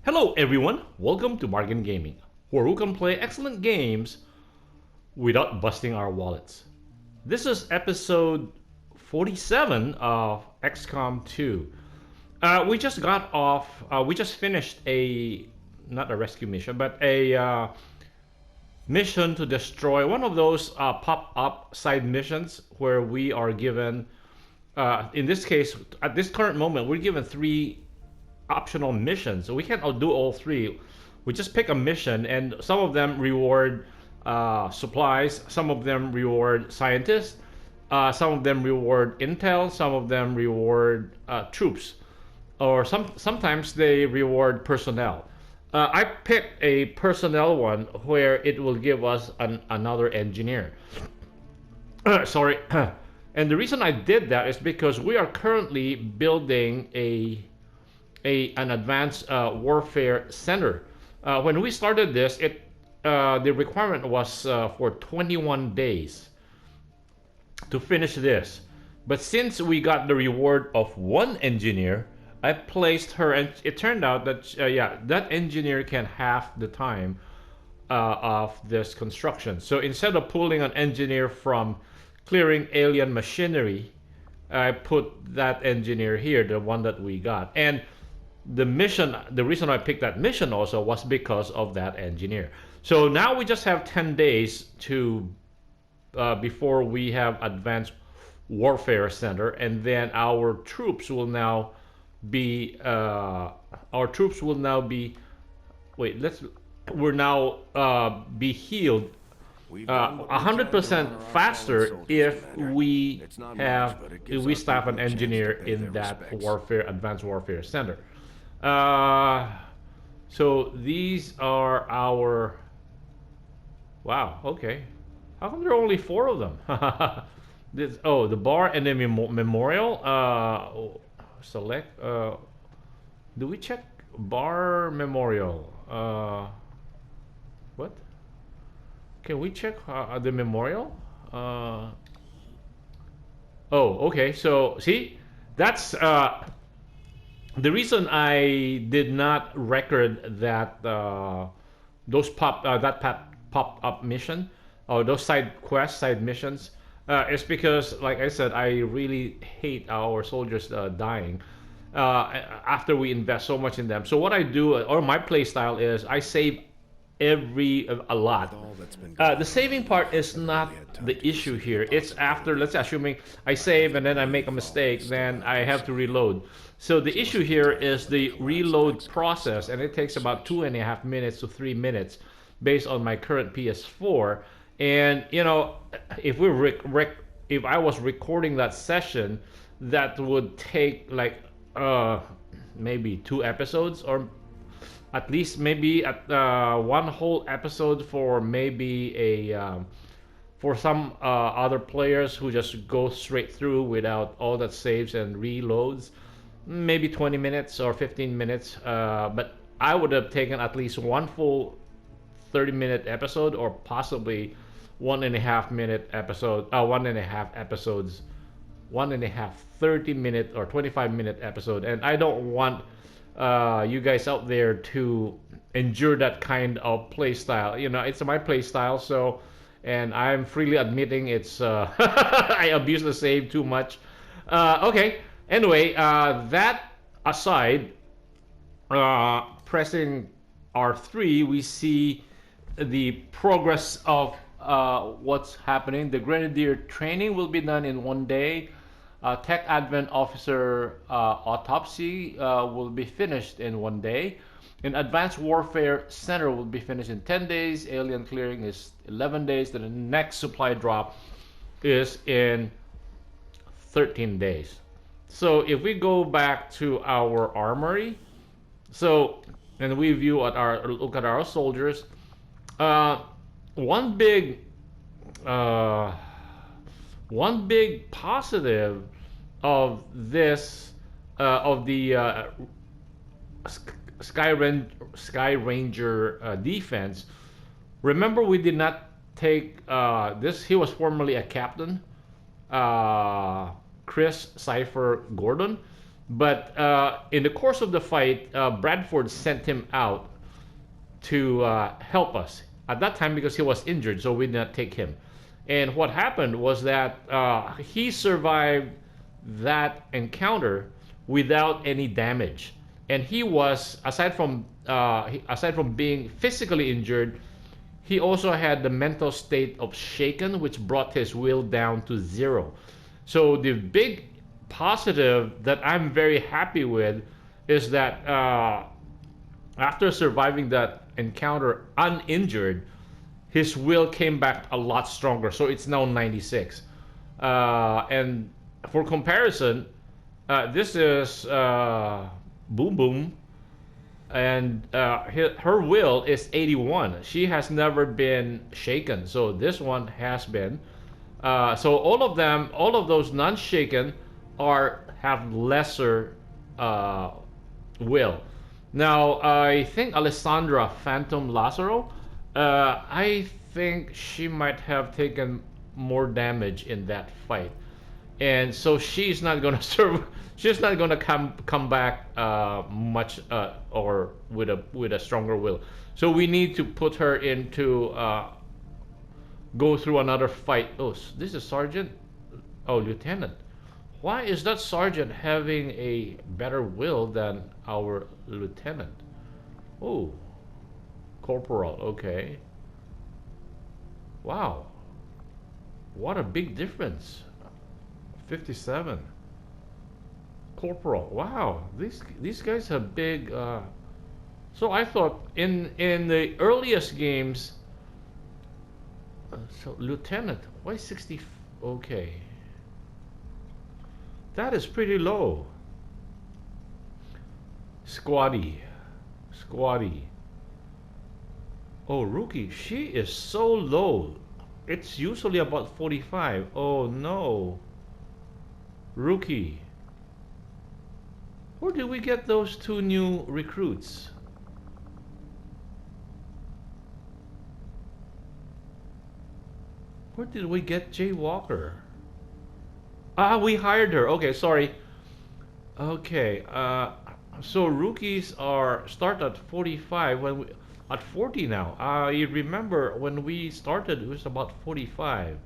Hello everyone, welcome to Bargain Gaming, where we can play excellent games without busting our wallets. This is episode 47 of Xcom 2. We just got off, we just finished not a rescue mission, but a mission to destroy one of those pop-up side missions where we are given, in this case, at this current moment, we're given three optional missions. So we can't do all three. We just pick a mission, and some of them reward supplies, some of them reward scientists, some of them reward intel, some of them reward troops, or sometimes they reward personnel. I picked a personnel one where it will give us another engineer. Sorry. And the reason I did that is because we are currently building an advanced warfare center. When we started this, the requirement was for 21 days to finish this. But since we got the reward of one engineer, I placed her, and it turned out that that engineer can half the time of this construction. So instead of pulling an engineer from clearing alien machinery, I put that engineer here, the one that we got. And the reason I picked that mission also was because of that engineer. So now we just have 10 days to before we have advanced warfare center, and then our troops will now be we're now be healed 100% faster if we staff an engineer in that advanced warfare center. So these are our. Wow. Okay. How come there are only 4 of them? The bar and the memorial. Select. Do we check bar memorial? What? Can we check the memorial? Oh, okay. So see, that's the reason I did not record that pop up mission or those side missions is because, like I said, I really hate our soldiers dying after we invest so much in them. So what I do, or my play style, is I save a lot. The saving part is not the issue here. It's after, let's say, assuming I save and then I make a mistake, then I have to reload. So the issue here is the reload process, and it takes about 2.5 minutes to 3 minutes based on my current PS4. And if if I was recording that session, that would take like maybe 2 episodes, or at least maybe one whole episode for maybe for some other players who just go straight through without all that saves and reloads, maybe 20 minutes or 15 minutes. But I would have taken at least one full 30-minute episode, or possibly 1.5-minute episode, 1.5 episodes, 1.5 30-minute or 25-minute episode. And I don't want you guys out there to endure that kind of play style. It's my play style, so, and I'm freely admitting it's I abuse the save too much. Okay. Anyway, that aside, pressing R3, we see the progress of what's happening. The Grenadier training will be done in 1 day. Tech Advent Officer autopsy will be finished in 1 day. An Advanced Warfare Center will be finished in 10 days. Alien clearing is 11 days. Then the next supply drop is in 13 days. So if we go back to our armory, and we look at our soldiers, one big positive of this of the Sky Ranger defense. Remember, we did not take this. He was formerly a captain, Chris Cypher Gordon. But in the course of the fight, Bradford sent him out to help us at that time because he was injured, so we did not take him. And what happened was that he survived that encounter without any damage, and he was aside from being physically injured, he also had the mental state of shaken, which brought his will down to zero. So the big positive that I'm very happy with is that after surviving that encounter uninjured, his will came back a lot stronger. So it's now 96. And for comparison, this is Boom Boom, and her will is 81. She has never been shaken. So this one has been. So all of them, all of those non-shaken, have lesser will. Now I think Alessandra Phantom Lazaro, I think she might have taken more damage in that fight, and so she's not gonna serve. She's not gonna come back much or with a stronger will. So we need to put her into go through another fight. Oh, this is Sergeant. Oh, Lieutenant. Why is that Sergeant having a better will than our Lieutenant? Oh, Corporal. Okay. Wow. What a big difference. 57. Corporal. Wow. These guys have big. So I thought in the earliest games. So Lieutenant. Why 60? Okay. That is pretty low. Squatty. Oh, Rookie. She is so low. It's usually about 45. Oh no. Rookie. Where did we get those two new recruits? Where did we get Jay Walker? Ah, we hired her. Okay, sorry. Okay, so rookies start at 45 when we at 40 now. I remember when we started it was about 45.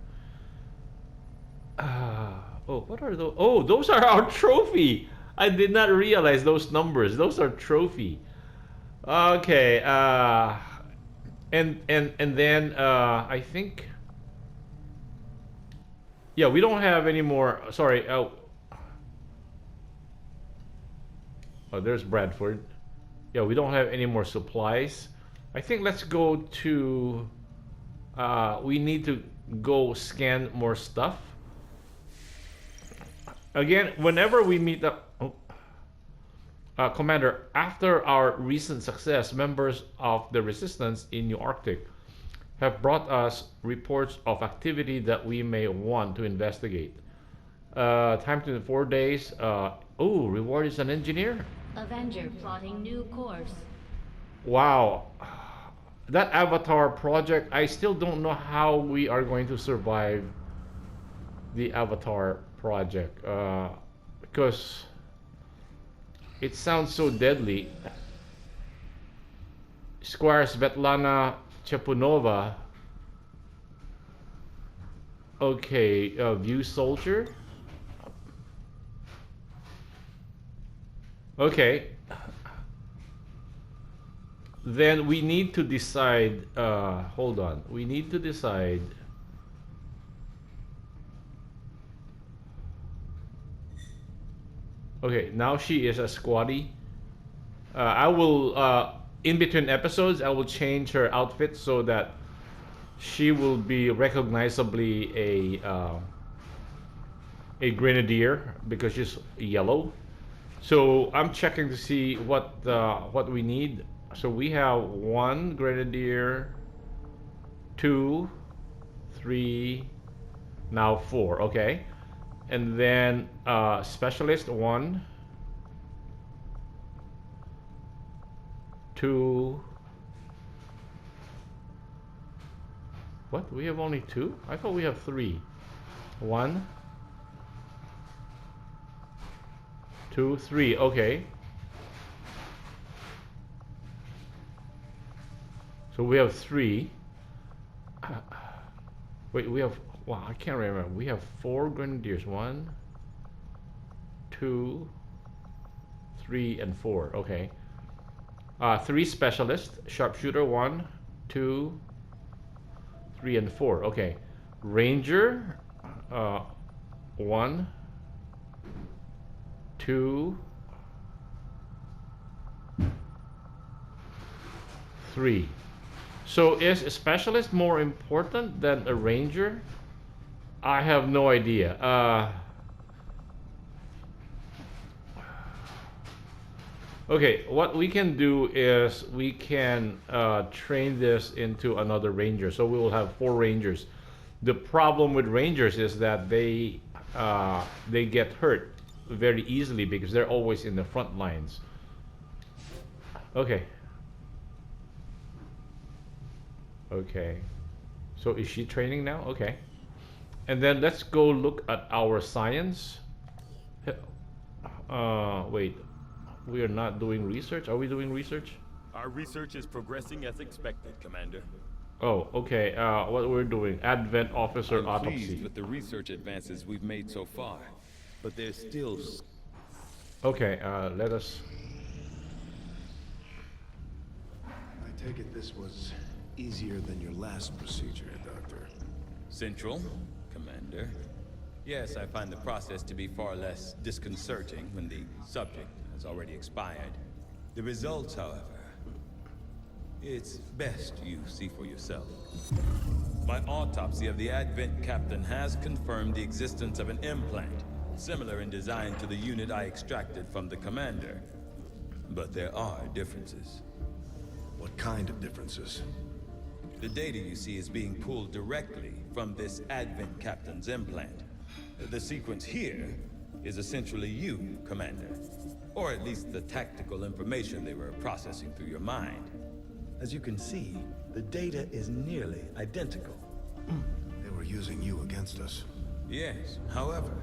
Oh, what are those? Oh, those are our trophy. I did not realize those numbers. Those are trophy. Okay, and then I think yeah, we don't have any more. Sorry. Oh, there's Bradford. Yeah, we don't have any more supplies. I think let's go to. We need to go scan more stuff. Again, whenever we meet up. Commander, after our recent success, members of the resistance in New Arctic have brought us reports of activity that we may want to investigate. Time to 4 days. Oh, reward is an engineer? Avenger plotting new course. Wow. That Avatar project, I still don't know how we are going to survive the Avatar project. Because it sounds so deadly. Squire Svetlana Chepunova. Okay, view soldier. Okay. Then we need to decide. Hold on. We need to decide. Okay, now she is a squatty. I will, in between episodes, I will change her outfit so that she will be recognizably a grenadier because she's yellow. So I'm checking to see what we need. So we have 1 grenadier, 2, 3, now 4. Okay. And then specialist 1, 2. What? We have only 2? I thought we have 3. 1, 2, 3. Okay. So we have 3. Wait, we have. Wow, I can't remember. We have 4 grenadiers. 1, 2, 3, and 4. Okay. 3 specialists. Sharpshooter 1, 2, 3, and 4. Okay. Ranger 1, 2, 3. So is a specialist more important than a ranger? I have no idea. Okay, what we can do is we can train this into another ranger. So we will have 4 rangers. The problem with rangers is that they get hurt very easily because they're always in the front lines. Okay. Okay. So is she training now? Okay. And then let's go look at our science. Wait. We are not doing research? Are we doing research? Our research is progressing as expected, Commander. Oh, okay. What we're doing? Advent Officer I'm Autopsy. pleased with the research advances we've made so far, but there's still... Okay, let us... I take it this was easier than your last procedure, Doctor. Central, Commander. Yes, I find the process to be far less disconcerting when the subject has already expired. The results, however, it's best you see for yourself. My autopsy of the Advent Captain has confirmed the existence of an implant, similar in design to the unit I extracted from the Commander. But there are differences. What kind of differences? The data you see is being pulled directly from this Advent Captain's implant. The sequence here is essentially you, Commander. Or at least the tactical information they were processing through your mind. As you can see, the data is nearly identical. They were using you against us. Yes, however,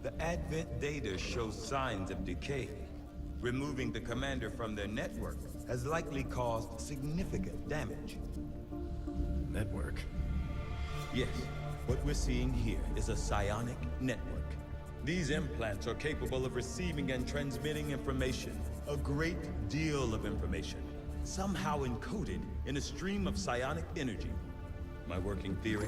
the Advent data shows signs of decay. Removing the Commander from their network has likely caused significant damage. Network? Yes, what we're seeing here is a psionic network. These implants are capable of receiving and transmitting information, a great deal of information, somehow encoded in a stream of psionic energy. My working theory?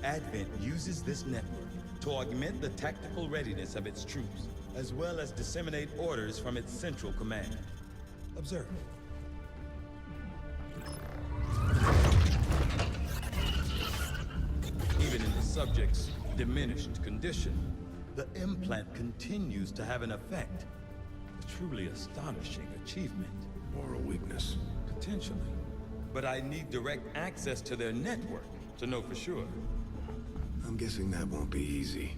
Advent uses this network to augment the tactical readiness of its troops, as well as disseminate orders from its central command. Observe. Even in the subject's diminished condition, the implant continues to have an effect. A truly astonishing achievement. Moral weakness. Potentially. But I need direct access to their network to know for sure. I'm guessing that won't be easy.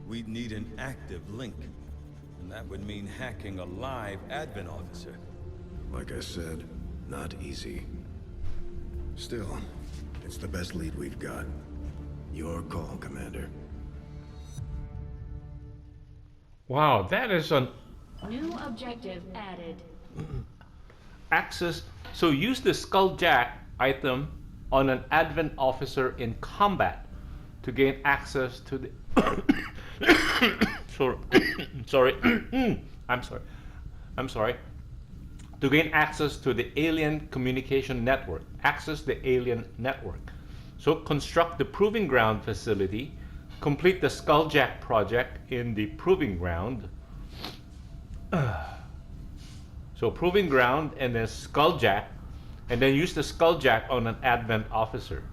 We'd need an active link. And that would mean hacking a live Advent officer. Like I said, not easy. Still, it's the best lead we've got. Your call, Commander. Wow, that is an New objective added. access. So use the Skulljack item on an Advent officer in combat to gain access to the... sorry. Sorry. I'm sorry. To gain access to the alien communication network. Access the alien network. So construct the Proving Ground facility. Complete the Skulljack project in the Proving Ground. So Proving Ground and then Skulljack. And then use the Skulljack on an Advent officer.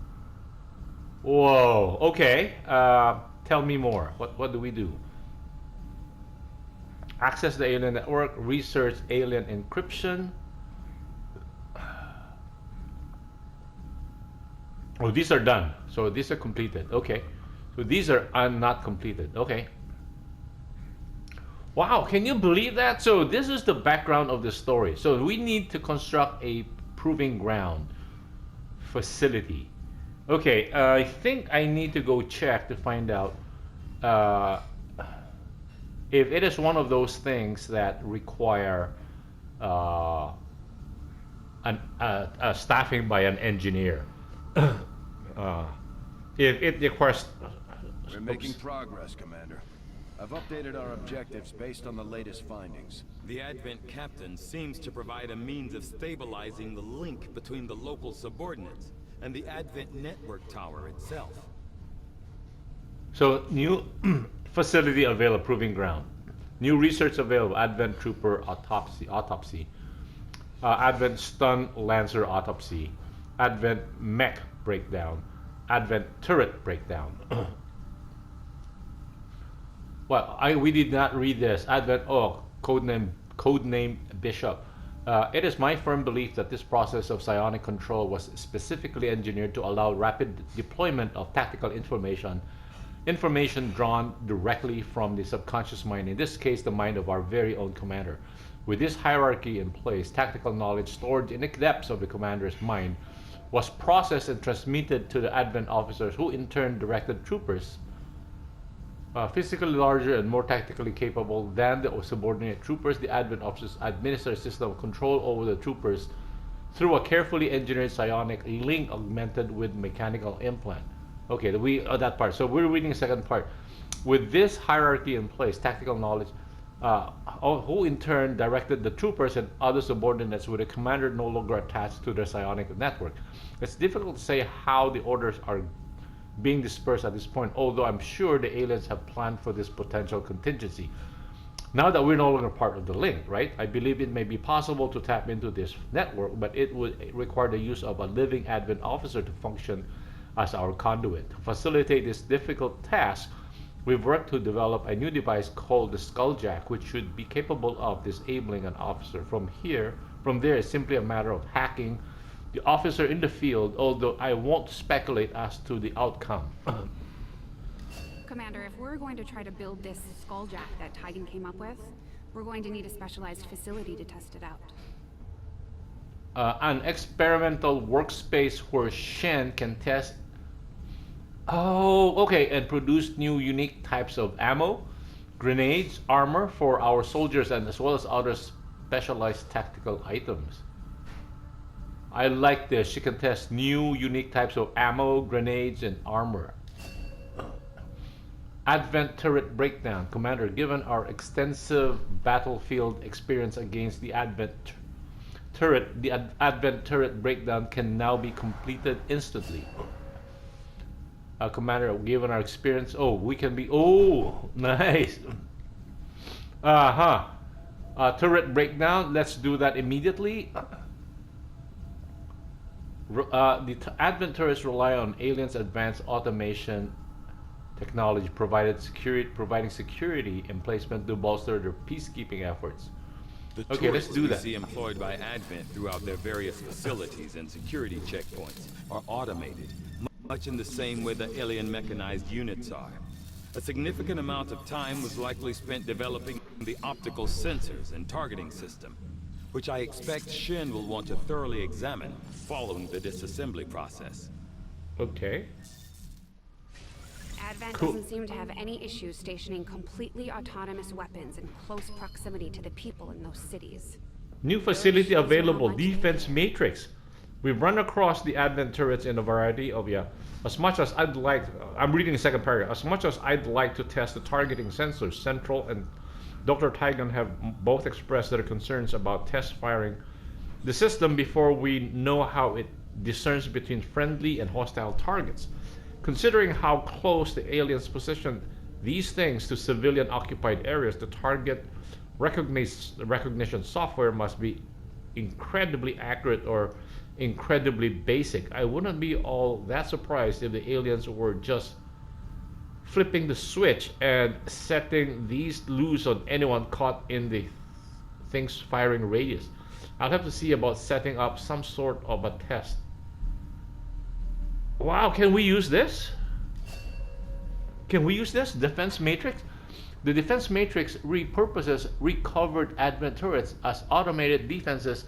Whoa, okay. Tell me more. What do we do? Access the alien network, research alien encryption. Oh, these are done. So these are completed. Okay. So these are not completed. Okay. Wow, can you believe that? So this is the background of the story. So we need to construct a Proving Ground facility. Okay, I think I need to go check to find out if it is one of those things that require staffing by an engineer, if it requires, We're making progress, Commander. I've updated our objectives based on the latest findings. The Advent captain seems to provide a means of stabilizing the link between the local subordinates and the Advent network tower itself. so new facility available, proving ground. New research available, Advent Trooper autopsy. Advent Stun Lancer autopsy. Advent Mech breakdown. Advent Turret breakdown. Well, we did not read this. Advent, codename Bishop. It is my firm belief that this process of psionic control was specifically engineered to allow rapid deployment of tactical information drawn directly from the subconscious mind, in this case the mind of our very own commander. With this hierarchy in place, tactical knowledge stored in the depths of the commander's mind was processed and transmitted to the Advent officers, who in turn directed troopers physically larger and more tactically capable than the subordinate troopers. The Advent officers administer a system of control over the troopers through a carefully engineered psionic link augmented with mechanical implant. Okay, that part. So we're reading the second part. With this hierarchy in place, tactical knowledge, who in turn directed the troopers and other subordinates, with a commander no longer attached to their psionic network. It's difficult to say how the orders are being dispersed at this point, although I'm sure the aliens have planned for this potential contingency. Now that we're no longer part of the link, right? I believe it may be possible to tap into this network, but it would require the use of a living Advent officer to function as our conduit. To facilitate this difficult task, we've worked to develop a new device called the Skulljack, which should be capable of disabling an officer. From there, it's simply a matter of hacking the officer in the field, although I won't speculate as to the outcome. Commander, if we're going to try to build this Skulljack that Tigan came up with, we're going to need a specialized facility to test it out. An experimental workspace where Shen can test and produce new unique types of ammo, grenades, armor for our soldiers, and as well as other specialized tactical items. I like this. She can test new unique types of ammo, grenades, and armor. Advent Turret Breakdown. Commander, given our extensive battlefield experience against the Advent turret, the Advent Turret Breakdown can now be completed instantly. Commander, given our experience, we can be, nice. Turret breakdown, let's do that immediately. The Advent turrets rely on aliens' advanced automation technology, providing security emplacement to bolster their peacekeeping efforts. The Okay, let's do we that. see employed by Advent throughout their various facilities and security checkpoints are automated, much in the same way the alien mechanized units are. A significant amount of time was likely spent developing the optical sensors and targeting system, which I expect Shin will want to thoroughly examine following the disassembly process. Okay. Advent Cool. doesn't seem to have any issues stationing completely autonomous weapons in close proximity to the people in those cities. New facility available, defense matrix. We've run across the Advent turrets in a variety of, as much as I'd like, I'm reading the second paragraph, as much as I'd like to test the targeting sensors, Central and Dr. Tigan have both expressed their concerns about test firing the system before we know how it discerns between friendly and hostile targets. Considering how close the aliens positioned these things to civilian occupied areas, the target recognition software must be incredibly accurate or incredibly basic. I wouldn't be all that surprised if the aliens were just flipping the switch and setting these loose on anyone caught in the thing's firing radius. I'll have to see about setting up some sort of a test. Wow, can we use this? Can we use this? Defense Matrix? The Defense Matrix repurposes recovered Advent turrets as automated defenses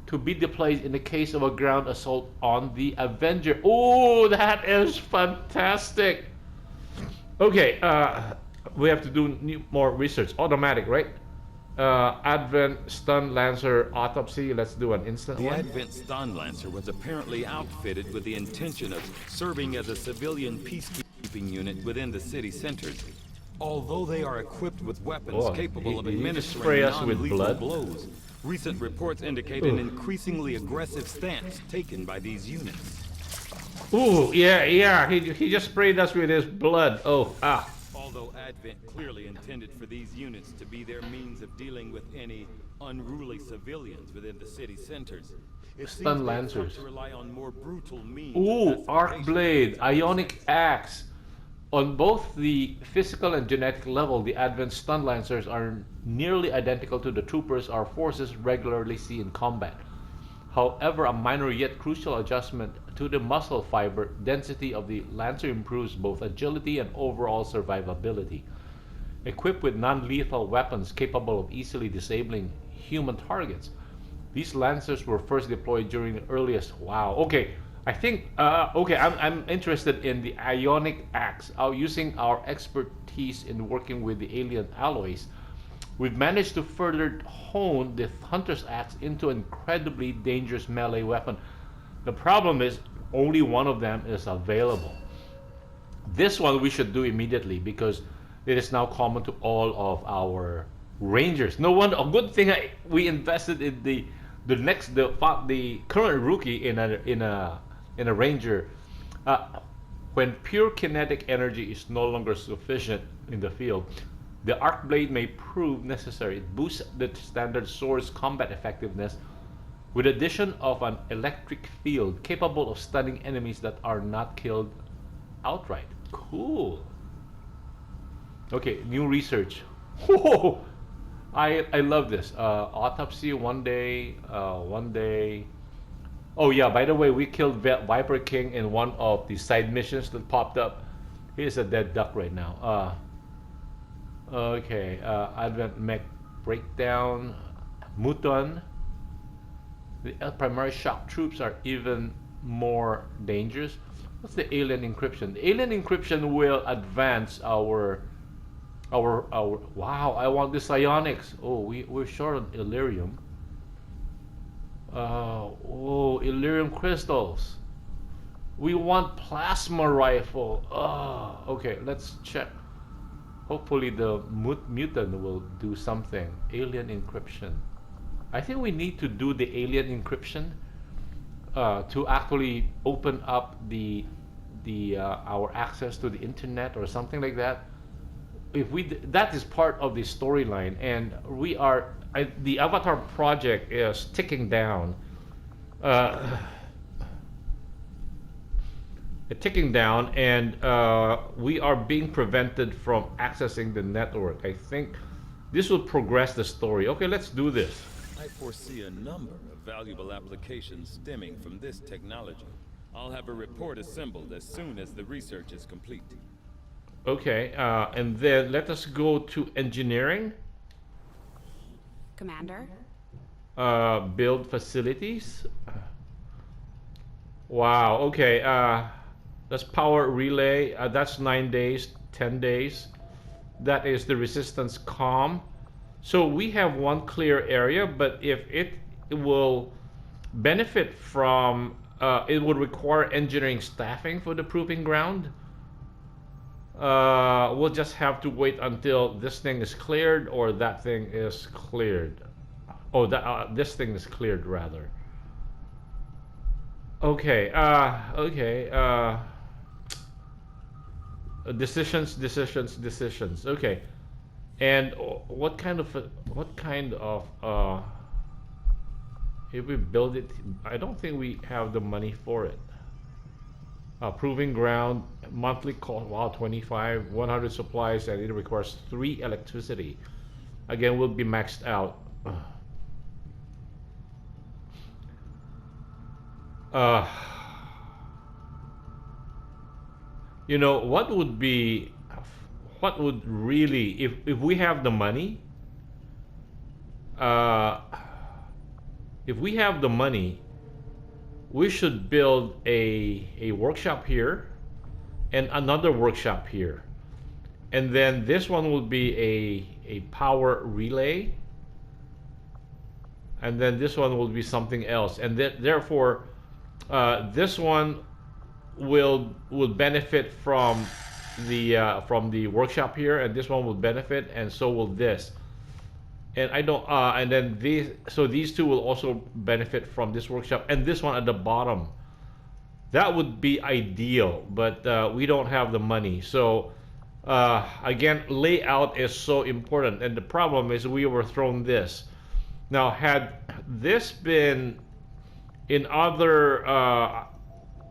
to be deployed in the case of a ground assault on the Avenger. Oh, that is fantastic. Okay, we have to do more research. Automatic, right? Advent Stun Lancer Autopsy. Let's do an instant The one. Advent Stun Lancer was apparently outfitted with the intention of serving as a civilian peacekeeping unit within the city centers. Although they are equipped with weapons capable of Did he just administering spray us with non-lethal blood? blows, recent reports indicate an increasingly aggressive stance taken by these units. Ooh, yeah. He just sprayed us with his blood. Oh, ah. Although Advent clearly intended for these units to be their means of dealing with any unruly civilians within the city centers, it seems Stun they have come Lancers. to rely on more brutal means. Ooh, Arc Blade, Ionic Axe. On both the physical and genetic level, the Advent Stun Lancers are nearly identical to the troopers our forces regularly see in combat. However, a minor yet crucial adjustment to the muscle fiber density of the Lancer improves both agility and overall survivability. Equipped with non-lethal weapons capable of easily disabling human targets, these Lancers were first deployed during the earliest. Wow. Okay, I think. I'm interested in the Ionic Axe. Using our expertise in working with the alien alloys, we've managed to further hone the Hunter's Axe into an incredibly dangerous melee weapon. The problem is only one of them is available. This one we should do immediately because it is now common to all of our Rangers. No wonder. A good thing we invested in the current rookie in a Ranger. When pure kinetic energy is no longer sufficient in the field, the Arc Blade may prove necessary. It boosts the standard sword's combat effectiveness with addition of an electric field capable of stunning enemies that are not killed outright. Cool. Okay, new research. Whoa! I love this. Autopsy, one day. Oh yeah, by the way, we killed Viper King in one of the side missions that popped up. He's a dead duck right now. Okay, Advent Mech Breakdown, Muton. The primary shock troops are even more dangerous. What's the alien encryption? The alien encryption will advance our. Wow! I want the psionics. Oh, we're short on Illyrium. Illyrium crystals. We want plasma rifle. Okay, let's check. Hopefully the mutant will do something. Alien encryption. I think we need to do the alien encryption to actually open up our access to the internet or something like that. If that is part of the storyline, and the Avatar project is ticking down. And we are being prevented from accessing the network. I think this will progress the story. Okay, let's do this. I foresee a number of valuable applications stemming from this technology. I'll have a report assembled as soon as the research is complete. Okay, and then let us go to engineering. Commander? Build facilities. Wow, okay, that's power relay. That's 9 days, 10 days. That is the resistance comm. So we have one clear area, but if it will benefit from, it would require engineering staffing for the proving ground. We'll just have to wait until this thing is cleared or that thing is cleared. Oh, this thing is cleared rather. Okay. Decisions. Okay. And what kind of if we build it, I don't think we have the money for it. Proving ground, monthly cost, wow, 25, 100 supplies, and it requires 3 electricity. Again, we'll be maxed out. You know, what would really, if we have the money, we should build a workshop here and another workshop here. And then this one will be a power relay. And then this one will be something else. And therefore, this one will benefit from the workshop here, and this one will benefit, and so will this. And I don't and then these two will also benefit from this workshop, and this one at the bottom. That would be ideal, but we don't have the money. So again, layout is so important, and the problem is we overthrown this. Now, had this been in other,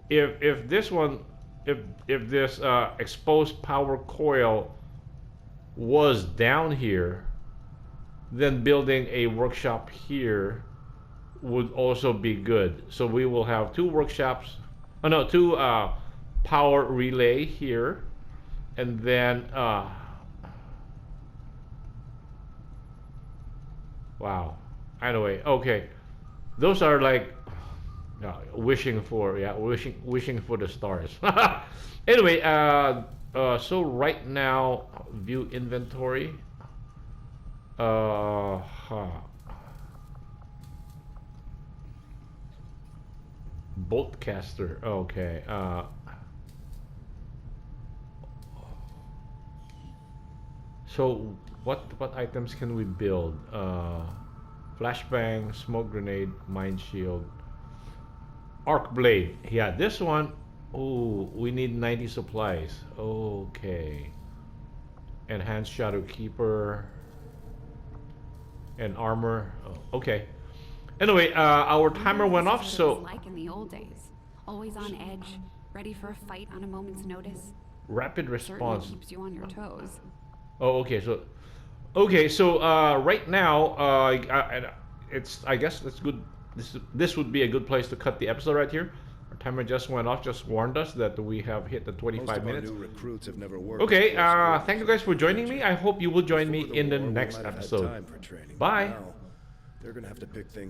if this one, if this exposed power coil was down here, then building a workshop here would also be good. So we will have two workshops, two power relay here, and then wow. Anyway, okay, those are like wishing for the stars. Anyway, so right now, view inventory. Bolt caster. Okay. So what items can we build? Flashbang, smoke grenade, mine shield, arc blade. Yeah, this one. Oh, we need 90 supplies. Okay. Enhanced shadow keeper and armor. Oh, okay. Anyway, our timer went off. So like in the old days, always on edge, ready for a fight on a moment's notice. Rapid response Certainly keeps you on your toes. Oh, okay. So right now, I guess that's good. This would be a good place to cut the episode right here. Our timer just went off. Just warned us that we have hit the 25 minutes. New recruits have never worked. Okay. Thank you guys for joining me. I hope you will join me in the next episode. Bye. They're gonna have to pick things.